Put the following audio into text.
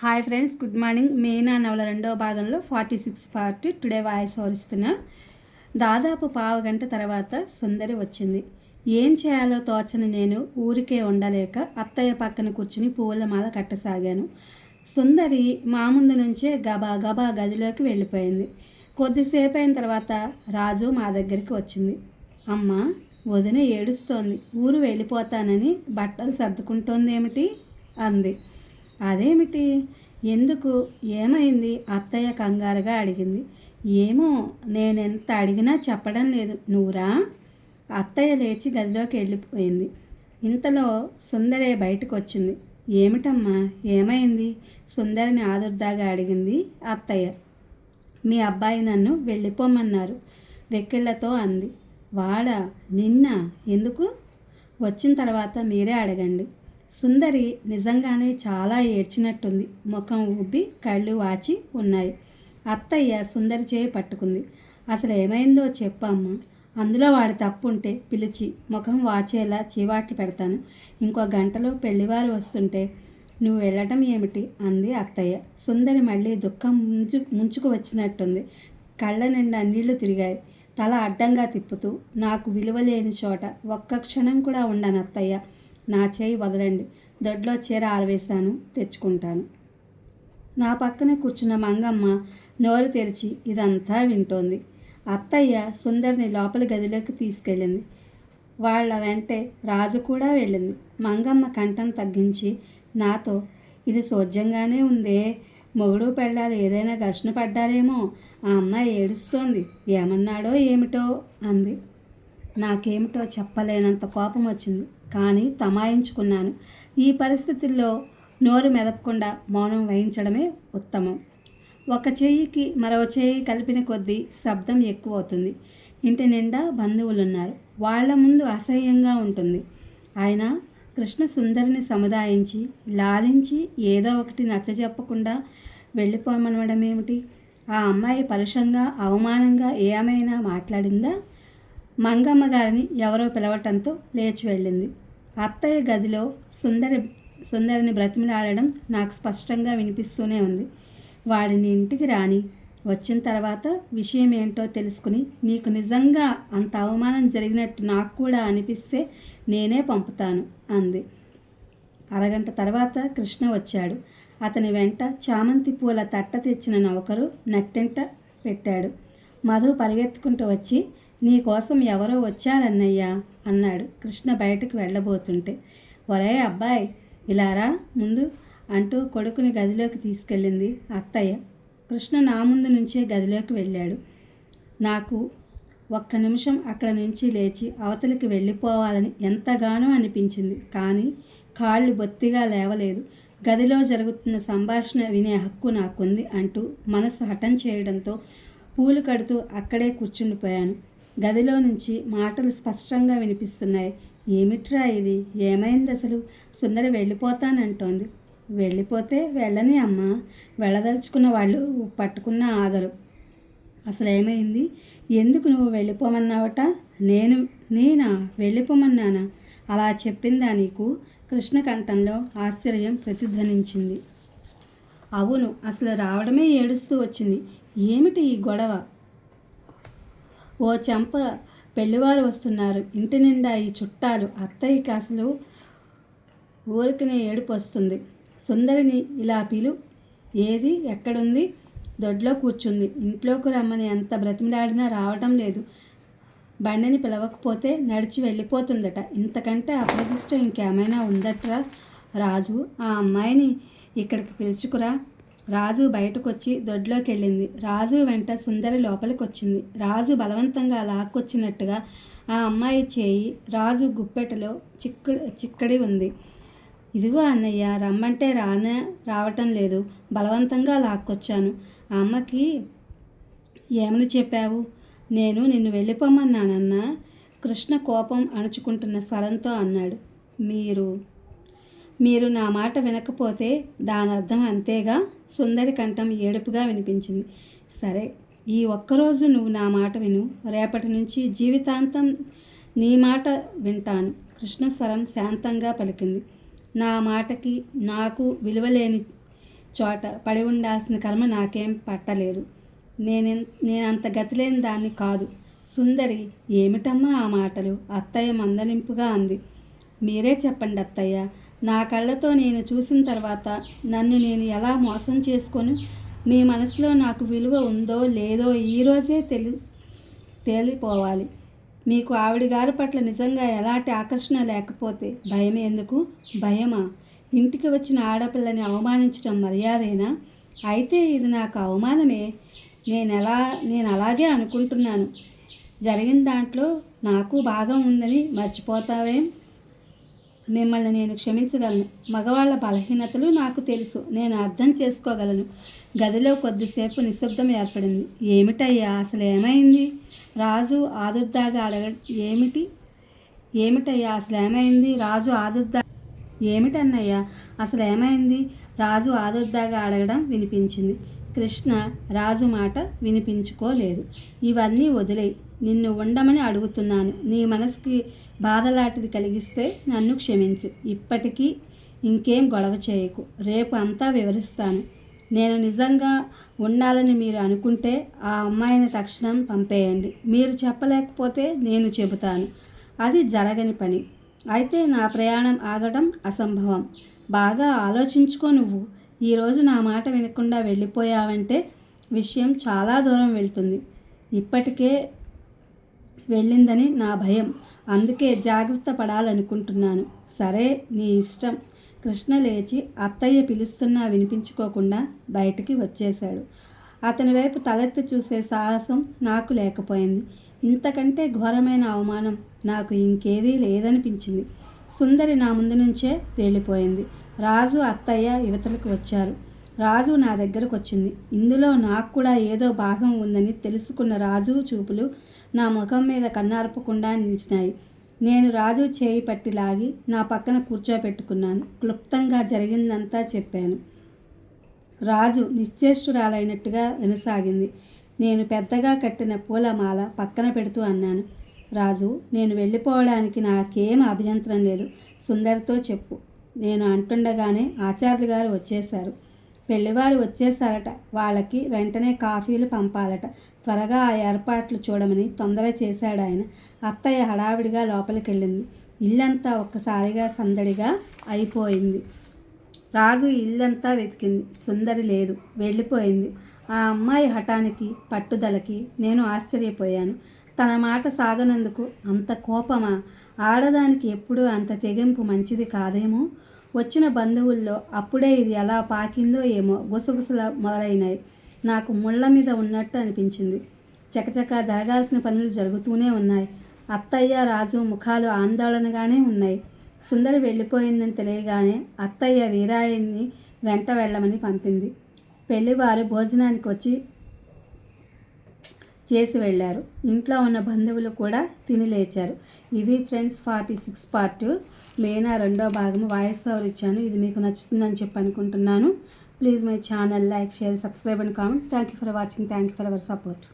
Hi friends, good morning. Meena నవల రెండవ భాగంలో 46 పార్ట్ టుడే వాయిస్ ఓరుస్తున్నా. దాదాపు పావుగంట తర్వాత సుందరి వచ్చింది. ఏం చేయాలో తోచని నేను ఊరికే ఉండలేక అత్తయ్య పక్కన కూర్చుని పూల మాల కట్టసాగాను. సుందరి మా ముందు నుంచే గబా గబా గదిలోకి వెళ్ళిపోయింది. కొద్దిసేపు అయిన తర్వాత రాజు మా దగ్గరికి వచ్చింది. అమ్మ, వదిన ఏడుస్తోంది, ఊరు వెళ్ళిపోతానని బట్టలు సర్దుకుంటోందేమిటి అంది. అదేమిటి, ఎందుకు, ఏమైంది? అత్తయ్య కంగారుగా అడిగింది. ఏమో, నేనెంత అడిగినా చెప్పడం లేదు. నువ్వురా. అత్తయ్య లేచి గదిలోకి వెళ్ళిపోయింది. ఇంతలో సుందరే బయటకు వచ్చింది. ఏమిటమ్మా, ఏమైంది? సుందరిని ఆదుర్దాగా అడిగింది అత్తయ్య. మీ అబ్బాయి నన్ను వెళ్ళిపోమన్నారు, వెక్కిళ్లతో అంది. వాడా? నిన్న? ఎందుకు? వచ్చిన తర్వాత మీరే అడగండి. సుందరి నిజంగానే చాలా ఏడ్చినట్టుంది. ముఖం ఉబ్బి కళ్ళు వాచి ఉన్నాయి. అత్తయ్య సుందరి చేయి పట్టుకుంది. అసలు ఏమైందో చెప్పమ్మా. అందులో వాడి తప్పుంటే పిలిచి ముఖం వాచేలా చీవాట్లు పెడతాను. ఇంకో గంటలో పెళ్లివారు వస్తుంటే నువ్వు వెళ్ళటం ఏమిటి అంది అత్తయ్య. సుందరి మళ్ళీ దుఃఖం ముంచుకు వచ్చినట్టుంది. కళ్ళ నిండా నీళ్లు తిరిగాయి. తల అడ్డంగా తిప్పుతూ, నాకు విలువలేని చోట ఒక్క క్షణం కూడా ఉండను అత్తయ్య. నా చేయి వదలండి. దొడ్లో చీర ఆరవేశాను, తెచ్చుకుంటాను. నా పక్కనే కూర్చున్న మంగమ్మ నోరు తెరిచి ఇదంతా వింటోంది. అత్తయ్య సుందరిని లోపలి గదిలోకి తీసుకెళ్ళింది. వాళ్ళ వెంటే రాజు కూడా వెళ్ళింది. మంగమ్మ కంఠం తగ్గించి నాతో, ఇది సోజ్యంగానే ఉందే, మొగుడు పెళ్ళాలు ఏదైనా ఘర్షణ పడ్డారేమో, ఆ అమ్మాయి ఏడుస్తోంది, ఏమన్నాడో ఏమిటో అంది. నాకేమిటో చెప్పలేనంత కోపం వచ్చింది. కానీ తమాయించుకున్నాను. ఈ పరిస్థితుల్లో నోరు మెదపకుండా మౌనం వహించడమే ఉత్తమం. ఒక చెయ్యికి మరో చెయ్యి కలిపిన కొద్దీ శబ్దం ఎక్కువ అవుతుంది. ఇంటి నిండా బంధువులున్నారు. వాళ్ల ముందు అసహ్యంగా ఉంటుంది. ఆయన కృష్ణ సుందరిని సముదాయించి లాలించి ఏదో ఒకటి నచ్చజెప్పకుండా వెళ్ళిపోమనడమేమిటి? ఆ అమ్మాయి పరుషంగా అవమానంగా ఏమైనా మాట్లాడిందా? మంగమ్మ గారిని ఎవరో పిలవటంతో లేచి వెళ్ళింది. అత్తయ్య గదిలో సుందరిని బ్రతిమలాడడం నాకు స్పష్టంగా వినిపిస్తూనే ఉంది. వాడిని ఇంటికి రాని, వచ్చిన తర్వాత విషయం ఏంటో తెలుసుకుని నీకు నిజంగా అంత అవమానం జరిగినట్టు నాకు కూడా అనిపిస్తే నేనే పంపుతాను అంది. అరగంట తర్వాత కృష్ణ వచ్చాడు. అతని వెంట చామంతి పూల తట్ట తెచ్చిన నౌకరు నట్టెంట పెట్టాడు. మధు పరిగెత్తుకుంటూ వచ్చి, నీకోసం ఎవరో వచ్చారన్నయ్యా అన్నాడు కృష్ణ బయటకు వెళ్ళబోతుంటే. ఒరే అబ్బాయి, ఇలారా ముందు అంటూ కొడుకుని గదిలోకి తీసుకెళ్ళింది అత్తయ్య. కృష్ణ నా ముందు నుంచే గదిలోకి వెళ్ళాడు. నాకు ఒక్క నిమిషం అక్కడ నుంచి లేచి అవతలికి వెళ్ళిపోవాలని ఎంతగానో అనిపించింది. కానీ కాళ్ళు బొత్తిగా లేవలేదు. గదిలో జరుగుతున్న సంభాషణ వినే హక్కు నాకుంది అంటూ మనసు హఠం చేయడంతో పూలు కడుతూ అక్కడే కూర్చుండిపోయాను. గదిలో నుంచి మాటలు స్పష్టంగా వినిపిస్తున్నాయి. ఏమిట్రా ఇది? ఏమైంది అసలు? సుందరి వెళ్ళిపోతానంటోంది. వెళ్ళిపోతే వెళ్ళని అమ్మా, వెళ్ళదలుచుకున్న వాళ్ళు పట్టుకున్న ఆగరు. అసలు ఏమైంది? ఎందుకు నువ్వు వెళ్ళిపోమన్నావట? నేనా వెళ్ళిపోమన్నానా? అలా చెప్పిందా నీకు? కృష్ణ కంఠంలో ఆశ్చర్యం ప్రతిధ్వనించింది. అవును, అసలు రావడమే ఏడుస్తూ వచ్చింది. ఏమిటి ఈ గొడవ? ఓ చెంప పెళ్లివారు వస్తున్నారు, ఇంటి నిండా ఈ చుట్టాలు. అత్తయ్యకి అసలు ఊరికినే ఏడుపు వస్తుంది. సుందరిని ఇలా పిలు. ఏది, ఎక్కడుంది? దొడ్లో కూర్చుంది. ఇంట్లోకి రమ్మని ఎంత బ్రతిమలాడినా రావటం లేదు. బండిని పిలవకపోతే నడిచి వెళ్ళిపోతుందట. ఇంతకంటే అప్రతిష్ట ఇంకేమైనా ఉందట్రా? రాజు, ఆ అమ్మాయిని ఇక్కడికి పిలుచుకురా. రాజు బయటకొచ్చి దొడ్లోకి వెళ్ళింది. రాజు వెంట సుందరి లోపలికి వచ్చింది. రాజు బలవంతంగా లాక్కొచ్చినట్టుగా ఆ అమ్మాయి చేయి రాజు గుప్పెటలో చిక్కడి ఉంది. ఇదిగో అన్నయ్య, రమ్మంటే రావటం లేదు, బలవంతంగా లాక్కొచ్చాను. ఆ అమ్మకి ఏమని చెప్పావు? నేను నిన్ను వెళ్ళిపోమన్నానన్నా, కృష్ణ కోపం అణుచుకుంటున్న స్వరంతో అన్నాడు. మీరు నా మాట వినకపోతే దాని అర్థం అంతేగా? సుందరి కంఠం ఏడుపుగా వినిపించింది. సరే, ఈ ఒక్కరోజు నువ్వు నా మాట విను. రేపటి నుంచి జీవితాంతం నీ మాట వింటాను. కృష్ణ స్వరం శాంతంగా పలికింది. నా మాటకి నాకు విలువలేని చోట పడి ఉండాల్సిన కర్మ నాకేం పట్టలేదు. నేనంత గతిలేని దాన్ని కాదు. సుందరి, ఏమిటమ్మా ఆ మాటలు? అత్తయ్య మందలింపుగా అంది. మీరే చెప్పండి అత్తయ్య. నా కళ్ళతో నేను చూసిన తర్వాత నన్ను నేను ఎలా మోసం చేసుకొని మీ మనసులో నాకు విలువ ఉందో లేదో ఈరోజే తేలిపోవాలి. మీకు ఆవిడ గారి పట్ల నిజంగా ఎలాంటి ఆకర్షణ లేకపోతే భయం ఎందుకు? భయమా? ఇంటికి వచ్చిన ఆడపిల్లని అవమానించడం మర్యాదేనా? అయితే ఇది నాకు అవమానమే. నేను అలాగే అనుకుంటున్నాను. జరిగిన దాంట్లో నాకు భాగం ఉందని మర్చిపోతావేం? మిమ్మల్ని నేను క్షమించగలను. మగవాళ్ళ బలహీనతలు నాకు తెలుసు. నేను అర్థం చేసుకోగలను. గదిలో కొద్దిసేపు నిశ్శబ్దం ఏర్పడింది. ఏమిటయ్యా అసలు ఏమైంది? రాజు ఆదుర్దాగా ఏమిటయ్యా అసలు ఏమైంది? ఏమిటన్నయ్యా అసలు ఏమైంది? రాజు ఆదుర్దాగా అడగడం వినిపించింది. కృష్ణ రాజు మాట వినిపించుకోలేదు. ఇవన్నీ వదిలేయి. నిన్ను ఉండమని అడుగుతున్నాను. నీ మనసుకి బాధలాంటిది కలిగిస్తే నన్ను క్షమించు. ఇప్పటికీ ఇంకేం గొడవ చేయకు. రేపు అంతా వివరిస్తాను. నేను నిజంగా ఉండాలని మీరు అనుకుంటే ఆ అమ్మాయిని తక్షణం పంపేయండి. మీరు చెప్పలేకపోతే నేను చెబుతాను. అది జరగని పని. అయితే నా ప్రయాణం ఆగడం అసంభవం. బాగా ఆలోచించుకో. నువ్వు ఈరోజు నా మాట వినకుండా వెళ్ళిపోయావంటే విషయం చాలా దూరం వెళ్తుంది. ఇప్పటికే వెళ్ళిందని నా భయం. అందుకే జాగ్రత్త పడాలనుకుంటున్నాను. సరే, నీ ఇష్టం. కృష్ణ లేచి అత్తయ్య పిలుస్తున్నా వినిపించుకోకుండా బయటికి వచ్చేశాడు. అతని వైపు తలెత్తి చూసే సాహసం నాకు లేకపోయింది. ఇంతకంటే ఘోరమైన అవమానం నాకు ఇంకేదీ లేదనిపించింది. సుందరి నా ముందు నుంచే వెళ్ళిపోయింది. రాజు అత్తయ్య యువతలకు వచ్చారు. రాజు నా దగ్గరకు వచ్చింది. ఇందులో నాకు కూడా ఏదో భాగం ఉందని తెలుసుకున్న రాజు చూపులు నా ముఖం మీద కన్నార్పకుండా నిలిచినాయి. నేను రాజు చేయి పట్టి లాగి నా పక్కన కూర్చోపెట్టుకున్నాను. క్లుప్తంగా జరిగిందంతా చెప్పాను. రాజు నిశ్చేష్టురాలైనట్టుగా వినసాగింది. నేను పెద్దగా కట్టిన పూలమాల పక్కన పెడుతూ అన్నాను. రాజు, నేను వెళ్ళిపోవడానికి నాకేం అభ్యంతరం లేదు. సుందరితో చెప్పు. నేను అంటుండగానే ఆచార్యులు గారు వచ్చేశారు. పెళ్లివారు వచ్చేసారట. వాళ్ళకి వెంటనే కాఫీలు పంపాలట. త్వరగా ఆ ఏర్పాట్లు చూడమని తొందర చేశాడు ఆయన. అత్తయ్య హడావిడిగా లోపలికి వెళ్ళింది. ఇల్లంతా ఒక్కసారిగా సందడిగా అయిపోయింది. రాజు ఇల్లంతా వెతికింది. సుందరి లేదు, వెళ్ళిపోయింది. ఆ అమ్మాయి హఠానికి పట్టుదలకి నేను ఆశ్చర్యపోయాను. తన మాట సాగనందుకు అంత కోపమా? ఆడదానికి ఎప్పుడూ అంత తెగింపు మంచిది కాదేమో. వచ్చిన బంధువుల్లో అప్పుడే ఇది ఎలా పాకిందో ఏమో. గుసగుసలు మొదలైనాయి. నాకు ముళ్ళ మీద ఉన్నట్టు అనిపించింది. చకచకా జరగాల్సిన పనులు జరుగుతూనే ఉన్నాయి. అత్తయ్య రాజు ముఖాలు ఆందోళనగానే ఉన్నాయి. సుందరి వెళ్ళిపోయిందని తెలియగానే అత్తయ్య వీరాయన్ని వెంట వెళ్ళమని పంపింది. పెళ్లివారు భోజనానికి చేసి వెళ్ళారు. ఇంట్లో ఉన్న బంధువులు కూడా తిని లేచారు. ఇది ఫ్రెండ్స్ 46 పార్ట్. మీనా 2వ భాగం వాయిస్ ఓవర్ ఇచ్చాను. ఇది మీకు నచ్చుతుందని చెప్పి అనుకుంటున్నాను. Please my channel like, share, subscribe and comment. Thank you for watching. Thank you for our support.